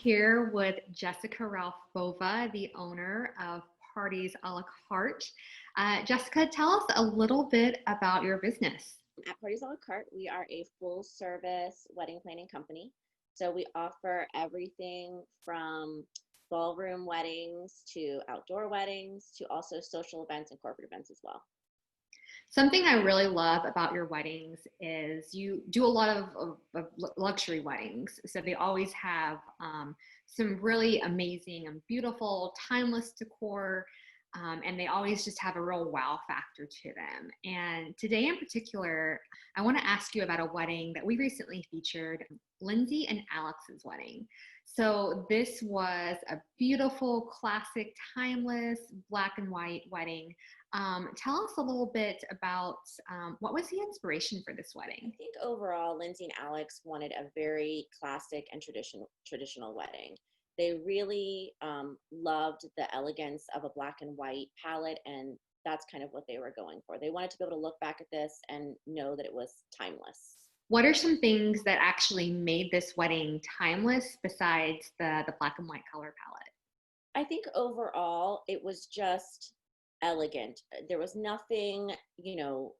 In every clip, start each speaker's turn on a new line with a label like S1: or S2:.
S1: here with Jessica Ralph Bova, the owner of Parties a la Carte. Jessica, tell us a little bit about your business.
S2: At Parties a la Carte, we are a full service wedding planning company. So we offer everything from ballroom weddings to outdoor weddings to also social events and corporate events as well.
S1: Something I really love about your weddings is you do a lot of luxury weddings. So they always have some really amazing and beautiful, timeless decor, and they always just have a real wow factor to them. And today in particular, I want to ask you about a wedding that we recently featured, Lindsey and Alex's wedding. So this was a beautiful, classic, timeless, black and white wedding. Tell us a little bit about what was the inspiration for this wedding?
S2: I think overall, Lindsey and Alex wanted a very classic and traditional wedding. They really loved the elegance of a black and white palette, and that's kind of what they were going for. They wanted to be able to look back at this and know that it was timeless.
S1: What are some things that actually made this wedding timeless besides the black and white color palette?
S2: I think overall, it was just elegant. There was nothing,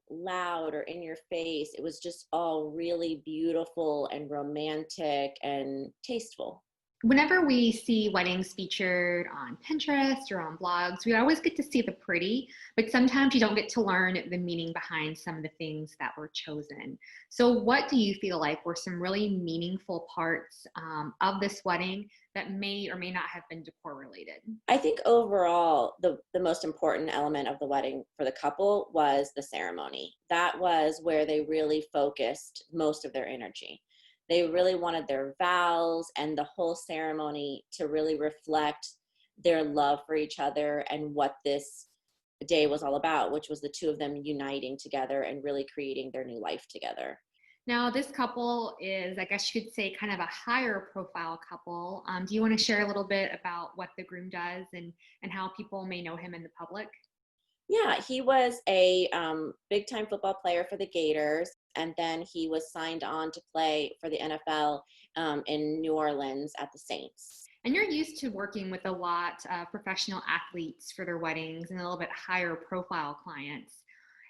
S2: loud or in your face. It was just all really beautiful and romantic and tasteful.
S1: Whenever we see weddings featured on Pinterest or on blogs, we always get to see the pretty, but sometimes you don't get to learn the meaning behind some of the things that were chosen. So what do you feel like were some really meaningful parts of this wedding that may or may not have been decor related?
S2: I think overall, the most important element of the wedding for the couple was the ceremony. That was where they really focused most of their energy. They really wanted their vows and the whole ceremony to really reflect their love for each other and what this day was all about, which was the two of them uniting together and really creating their new life together.
S1: Now, this couple is, I guess you could say, kind of a higher profile couple. Do you want to share a little bit about what the groom does and how people may know him in the public?
S2: Yeah, he was a big time football player for the Gators, and then he was signed on to play for the NFL in New Orleans at the Saints.
S1: And you're used to working with a lot of professional athletes for their weddings and a little bit higher profile clients.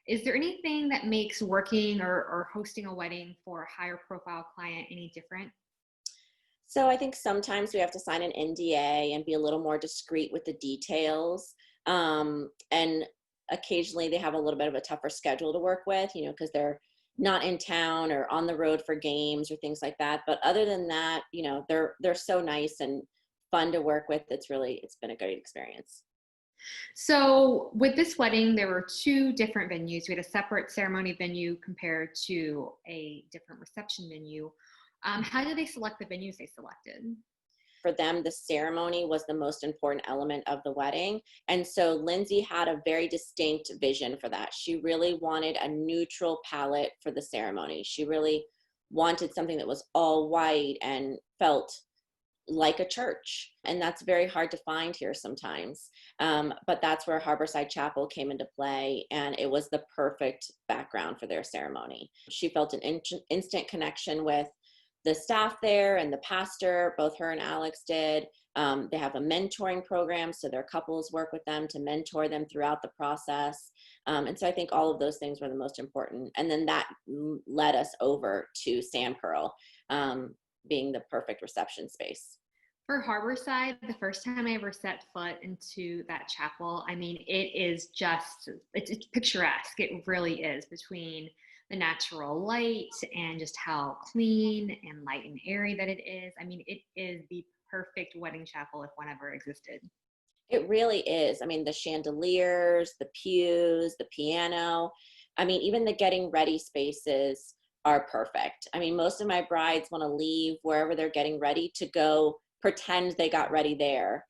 S1: Is there anything that makes working or hosting a wedding for a higher profile client any different?
S2: So I think sometimes we have to sign an NDA and be a little more discreet with the details. And occasionally they have a little bit of a tougher schedule to work with, because they're not in town or on the road for games or things like that. But other than that, they're so nice and fun to work with. It's been a great experience.
S1: So with this wedding, there were two different venues. We had a separate ceremony venue compared to a different reception venue. How did they select the venues they selected?
S2: For them, the ceremony was the most important element of the wedding. And so Lindsey had a very distinct vision for that. She really wanted a neutral palette for the ceremony. She really wanted something that was all white and felt like a church. And that's very hard to find here sometimes. But that's where Harborside Chapel came into play. And it was the perfect background for their ceremony. She felt an instant connection with the staff there and the pastor. Both her and Alex did. They have a mentoring program, so their couples work with them to mentor them throughout the process. And so I think all of those things were the most important. And then that led us over to Sand Pearl, being the perfect reception space.
S1: For Harborside, the first time I ever set foot into that chapel, I mean, it's picturesque. It really is, between the natural light and just how clean and light and airy that it is. I mean, it is the perfect wedding chapel if one ever existed.
S2: It really is. I mean, the chandeliers, the pews, the piano. I mean, even the getting ready spaces are perfect. I mean, most of my brides want to leave wherever they're getting ready to go pretend they got ready there,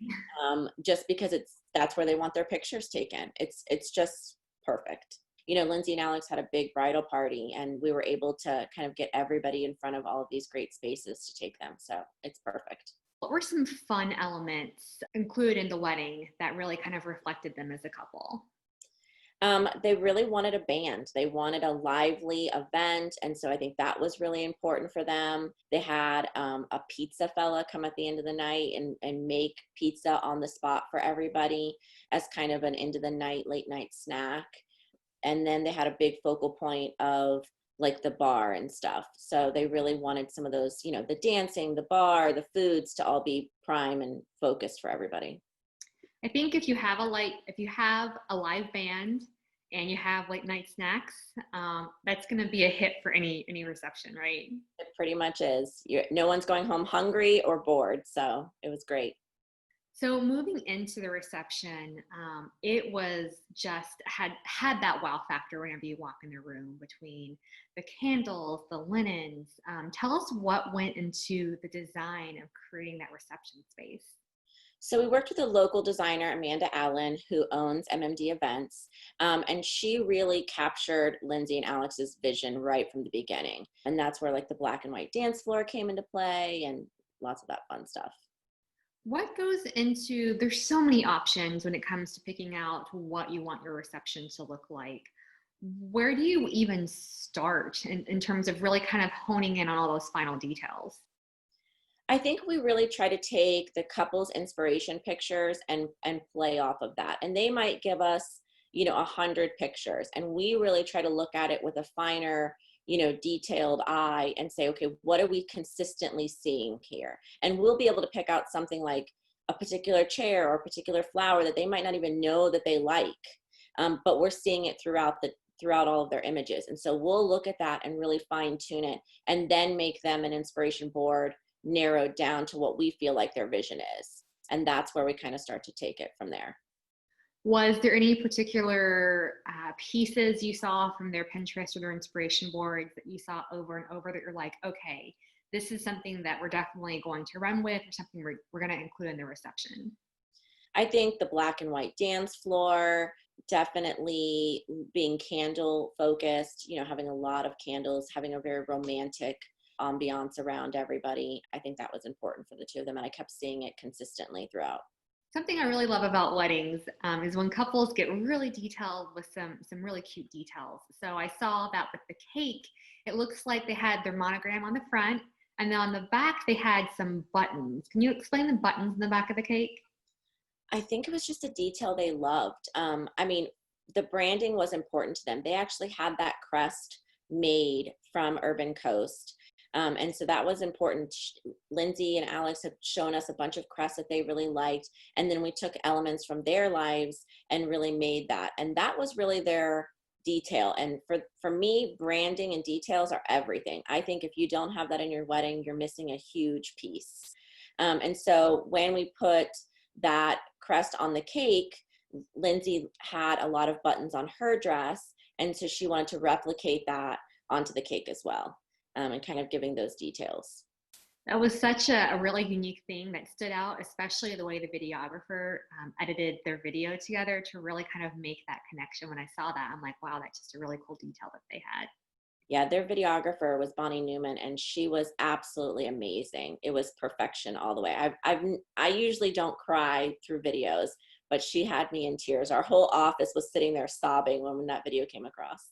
S2: just because that's where they want their pictures taken. It's just perfect. Lindsey and Alex had a big bridal party, and we were able to kind of get everybody in front of all of these great spaces to take them. So it's perfect.
S1: What were some fun elements included in the wedding that really kind of reflected them as a couple?
S2: They really wanted a band. They wanted a lively event, and so I think that was really important for them. They had a pizza fella come at the end of the night and make pizza on the spot for everybody as kind of an end of the night, late night snack. And then they had a big focal point of like the bar and stuff. So they really wanted some of those, the dancing, the bar, the foods to all be prime and focused for everybody.
S1: I think if you have a live band and you have late night snacks, that's going to be a hit for any reception, right?
S2: It pretty much is. No one's going home hungry or bored. So it was great.
S1: So moving into the reception, it was just had that wow factor whenever you walk in the room between the candles, the linens. Tell us what went into the design of creating that reception space.
S2: So we worked with a local designer, Amanda Allen, who owns MMD Events, and she really captured Lindsey and Alex's vision right from the beginning. And that's where like the black and white dance floor came into play and lots of that fun stuff.
S1: What goes into, there's so many options when it comes to picking out what you want your reception to look like. Where do you even start in terms of really kind of honing in on all those final details?
S2: I think we really try to take the couple's inspiration pictures and play off of that. And they might give us, 100 pictures. And we really try to look at it with a finer, detailed eye and say, okay, what are we consistently seeing here? And we'll be able to pick out something like a particular chair or a particular flower that they might not even know that they like. But we're seeing it throughout all of their images. And so we'll look at that and really fine tune it and then make them an inspiration board narrowed down to what we feel like their vision is. And that's where we kind of start to take it from there.
S1: Was there any particular pieces you saw from their Pinterest or their inspiration boards that you saw over and over that you're like, okay, this is something that we're definitely going to run with or something we're going to include in the reception?
S2: I think the black and white dance floor, definitely being candle focused, having a lot of candles, having a very romantic ambiance around everybody. I think that was important for the two of them. And I kept seeing it consistently throughout.
S1: Something I really love about weddings is when couples get really detailed with some really cute details. So I saw that with the cake, it looks like they had their monogram on the front, and then on the back they had some buttons. Can you explain the buttons in the back of the cake?
S2: I think it was just a detail they loved. I mean, the branding was important to them. They actually had that crest made from Urban Coast. And so that was important. Lindsey and Alex had shown us a bunch of crests that they really liked. And then we took elements from their lives and really made that. And that was really their detail. And for me, branding and details are everything. I think if you don't have that in your wedding, you're missing a huge piece. And so when we put that crest on the cake, Lindsey had a lot of buttons on her dress. And so she wanted to replicate that onto the cake as well. And kind of giving those details.
S1: That was such a really unique thing that stood out, especially the way the videographer edited their video together to really kind of make that connection. When I saw that, I'm like, wow, that's just a really cool detail that they had.
S2: Yeah, their videographer was Bonnie Newman, and she was absolutely amazing. It was perfection all the way. I usually don't cry through videos, but she had me in tears. Our whole office was sitting there sobbing when that video came across.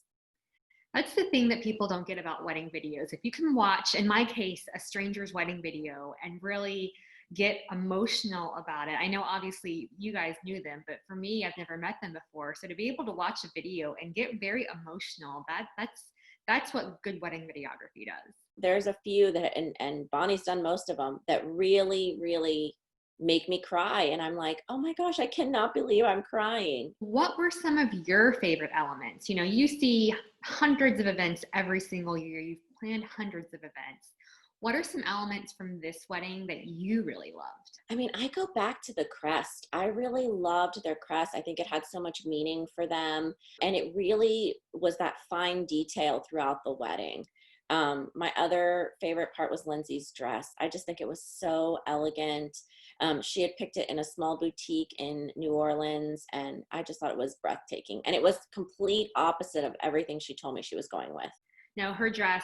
S1: That's the thing that people don't get about wedding videos. If you can watch, in my case, a stranger's wedding video and really get emotional about it. I know obviously you guys knew them, but for me, I've never met them before. So to be able to watch a video and get very emotional, that's what good wedding videography does.
S2: There's a few that, and Bonnie's done most of them, that really, really make me cry. And I'm like, oh my gosh, I cannot believe I'm crying.
S1: What were some of your favorite elements? You see hundreds of events every single year. You've planned hundreds of events. What are some elements from this wedding that you really loved?
S2: I mean, I go back to the crest. I really loved their crest. I think it had so much meaning for them. And it really was that fine detail throughout the wedding. My other favorite part was Lindsey's dress. I just think it was so elegant. She had picked it in a small boutique in New Orleans, and I just thought it was breathtaking. And it was complete opposite of everything she told me she was going with.
S1: Now, her dress,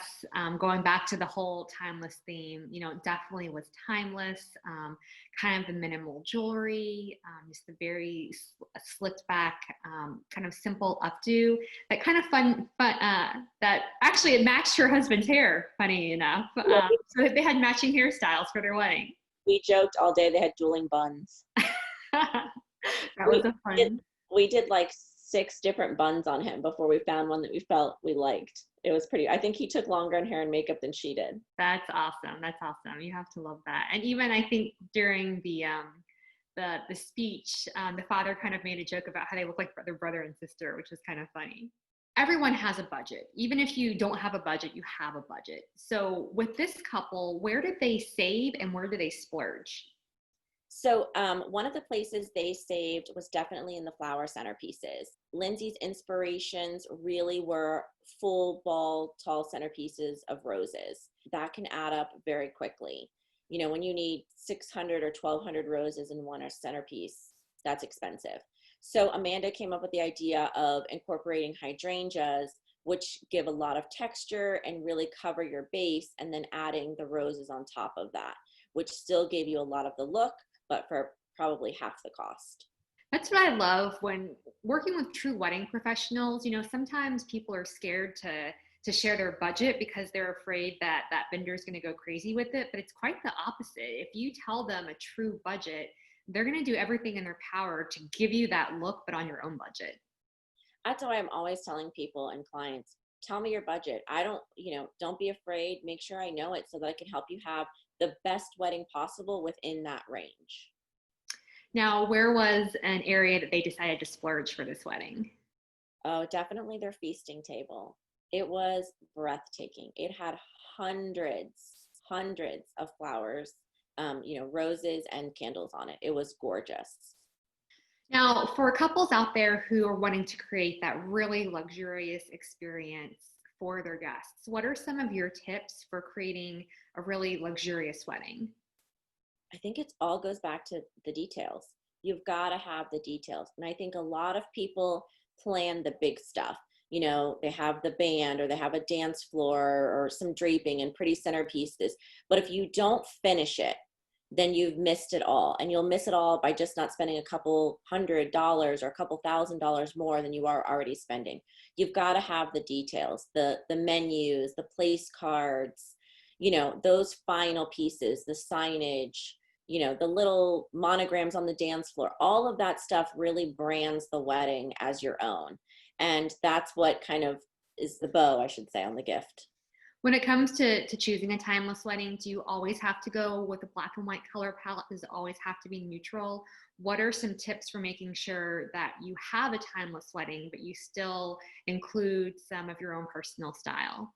S1: going back to the whole timeless theme, definitely was timeless. Kind of the minimal jewelry, just the very slicked back, kind of simple updo. That kind of that actually it matched her husband's hair, funny enough. So they had matching hairstyles for their wedding.
S2: We joked all day they had dueling buns.
S1: That was
S2: We
S1: a
S2: did,
S1: fun.
S2: we did like 6 different buns on him before we found one that we felt we liked. It was pretty, I think he took longer in hair and makeup than she did.
S1: That's awesome. That's awesome. You have to love that. And even I think during the speech, the father kind of made a joke about how they look like their brother and sister, which was kind of funny. Everyone has a budget. Even if you don't have a budget, you have a budget. So with this couple, where did they save and where do they splurge?
S2: So one of the places they saved was definitely in the flower centerpieces. Lindsey's inspirations really were full ball, tall centerpieces of roses. That can add up very quickly. When you need 600 or 1,200 roses in one centerpiece, that's expensive. So Amanda came up with the idea of incorporating hydrangeas, which give a lot of texture and really cover your base, and then adding the roses on top of that, which still gave you a lot of the look, but for probably half the cost.
S1: That's what I love when working with true wedding professionals. Sometimes people are scared to share their budget because they're afraid that that vendor is going to go crazy with it, but it's quite the opposite. If you tell them a true budget, they're going to do everything in their power to give you that look, but on your own budget.
S2: That's why I'm always telling people and clients, tell me your budget. Don't be afraid. Make sure I know it so that I can help you have the best wedding possible within that range.
S1: Now, where was an area that they decided to splurge for this wedding?
S2: Oh, definitely their feasting table. It was breathtaking. It had hundreds of flowers, roses and candles on it. It was gorgeous.
S1: Now, for couples out there who are wanting to create that really luxurious experience for their guests, what are some of your tips for creating a really luxurious wedding?
S2: I think it all goes back to the details. You've got to have the details. And I think a lot of people plan the big stuff. They have the band or they have a dance floor or some draping and pretty centerpieces. But if you don't finish it, then you've missed it all. And you'll miss it all by just not spending a couple $100 or a couple $1,000 more than you are already spending. You've got to have the details, the menus, the place cards, those final pieces, the signage, the little monograms on the dance floor. All of that stuff really brands the wedding as your own. And that's what kind of is the bow, I should say, on the gift.
S1: When it comes to choosing a timeless wedding, do you always have to go with a black and white color palette? Does it always have to be neutral? What are some tips for making sure that you have a timeless wedding, but you still include some of your own personal style?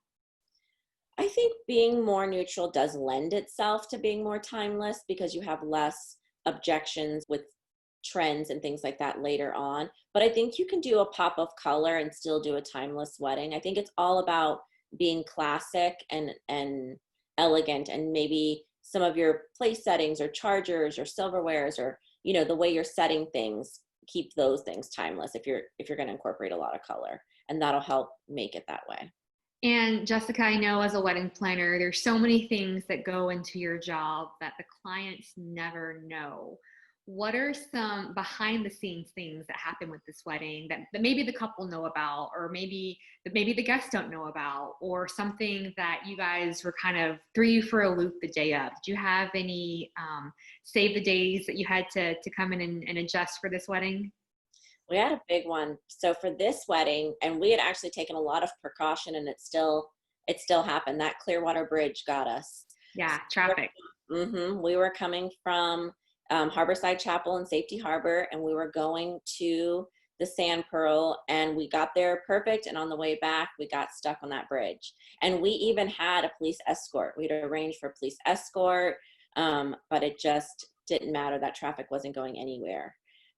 S2: I think being more neutral does lend itself to being more timeless because you have less objections with trends and things like that later on. But I think you can do a pop of color and still do a timeless wedding. I think it's all about being classic and elegant, and maybe some of your place settings or chargers or silverwares or the way you're setting things, keep those things timeless if you're going to incorporate a lot of color, and that'll help make it that way.
S1: And Jessica, I know as a wedding planner, there's so many things that go into your job that the clients never know. What are some behind the scenes things that happen with this wedding that maybe the couple know about, or maybe the guests don't know about, or something that you guys were kind of threw you for a loop the day of? Did you have any save the days that you had to come in and adjust for this wedding?
S2: We had a big one. So for this wedding, and we had actually taken a lot of precaution, and it still happened. That Clearwater Bridge got us.
S1: Yeah, traffic.
S2: We were coming from Harborside Chapel in Safety Harbor, and we were going to the Sand Pearl, and we got there perfect. And on the way back, we got stuck on that bridge. And we even had a police escort. We'd arranged for a police escort, but it just didn't matter. That traffic wasn't going anywhere.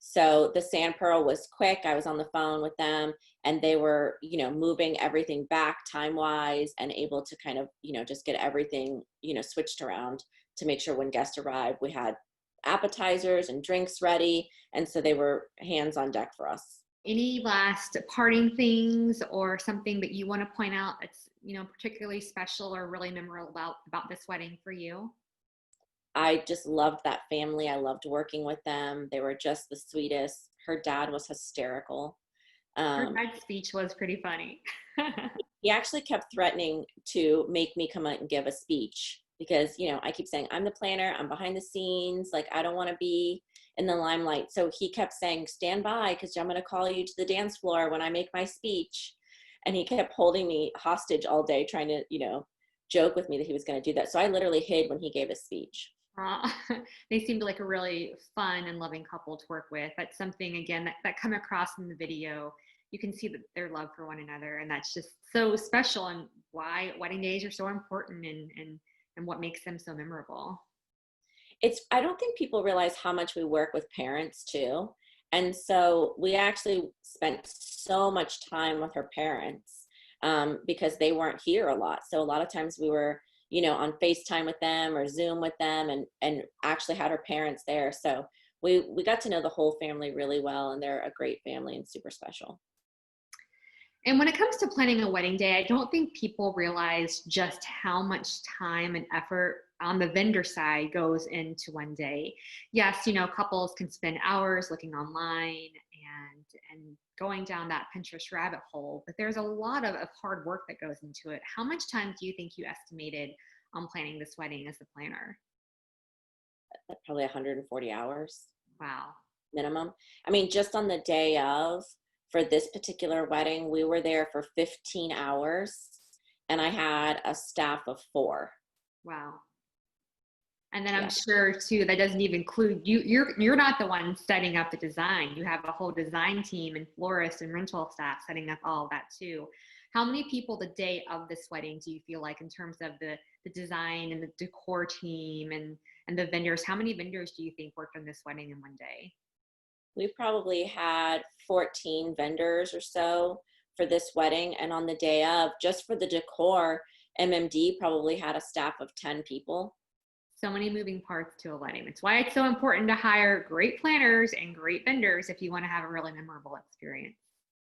S2: So the Sand Pearl was quick. I was on the phone with them, and they were, moving everything back time-wise and able to kind of, just get everything, switched around to make sure when guests arrived, we had appetizers and drinks ready. And so they were hands on deck for us.
S1: Any last parting things or something that you want to point out particularly special or really memorable about this wedding for you?
S2: I just loved that family. I loved working with them. They were just the sweetest. Her dad was hysterical.
S1: Her
S2: Um,
S1: dad's speech was pretty funny.
S2: he actually kept threatening to make me come out and give a speech because, I keep saying, I'm the planner, I'm behind the scenes, like, I don't want to be in the limelight. So he kept saying, stand by, because I'm going to call you to the dance floor when I make my speech. And he kept holding me hostage all day, trying to, joke with me that he was going to do that. So I literally hid when he gave his speech.
S1: Uh, they seemed like a really fun and loving couple to work with. That's something, again, that come across in the video. You can see that their love for one another, and that's just so special, and why wedding days are so important, and what makes them so memorable.
S2: I don't think people realize how much we work with parents too. And so we actually spent so much time with her parents because they weren't here a lot. So a lot of times we were, on FaceTime with them or Zoom with them, and actually had her parents there. So we got to know the whole family really well, and they're a great family and super special.
S1: And when it comes to planning a wedding day, I don't think people realize just how much time and effort on the vendor side goes into one day. Yes, couples can spend hours looking online and going down that Pinterest rabbit hole, but there's a lot of hard work that goes into it. How much time do you think you estimated on planning this wedding as a planner?
S2: Probably 140 hours
S1: Wow.
S2: minimum. I mean, just on the day of, for this particular wedding, we were there for 15 hours, and I had a staff of 4.
S1: Wow. And then I'm
S2: Yeah,
S1: sure too, that doesn't even include you. You're not the one setting up the design. You have a whole design team and florist and rental staff setting up all of that too. How many people the day of this wedding do you feel like, in terms of the design and the decor team and the vendors? How many vendors do you think worked on this wedding in one day?
S2: we probably had 14 vendors or so for this wedding. And on the day of, just for the decor, MMD probably had a staff of 10 people.
S1: So many moving parts to a wedding. That's why it's so important to hire great planners and great vendors if you want to have a really memorable experience.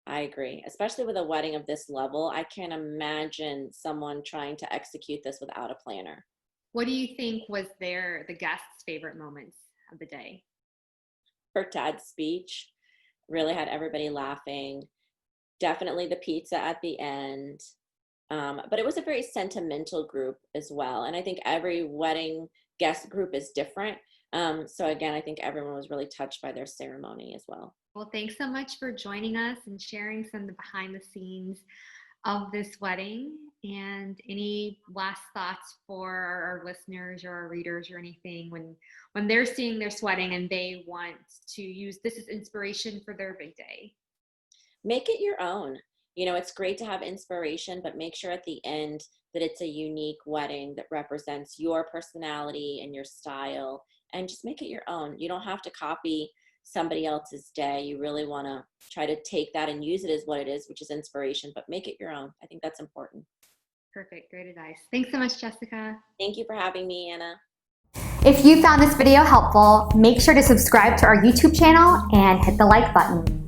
S2: I agree, especially with a wedding of this level. I can't imagine someone trying to execute this without a planner.
S1: What do you think was the guests' favorite moments of the day?
S2: Her dad's speech really had everybody laughing. Definitely the pizza at the end. But it was a very sentimental group as well. And I think every wedding guest group is different. So again, I think everyone was really touched by their ceremony as well.
S1: Well, thanks so much for joining us and sharing some of the behind the scenes of this wedding. And any last thoughts for our listeners or our readers or anything when they're seeing their wedding and they want to use this as inspiration for their big day?
S2: Make it your own. It's great to have inspiration, but make sure at the end that it's a unique wedding that represents your personality and your style, and just make it your own. You don't have to copy somebody else's day. You really want to try to take that and use it as what it is, which is inspiration, but make it your own. I think that's important.
S1: Perfect. Great advice. Thanks so much, Jessica.
S2: Thank you for having me, Anna.
S3: If you found this video helpful, make sure to subscribe to our YouTube channel and hit the like button.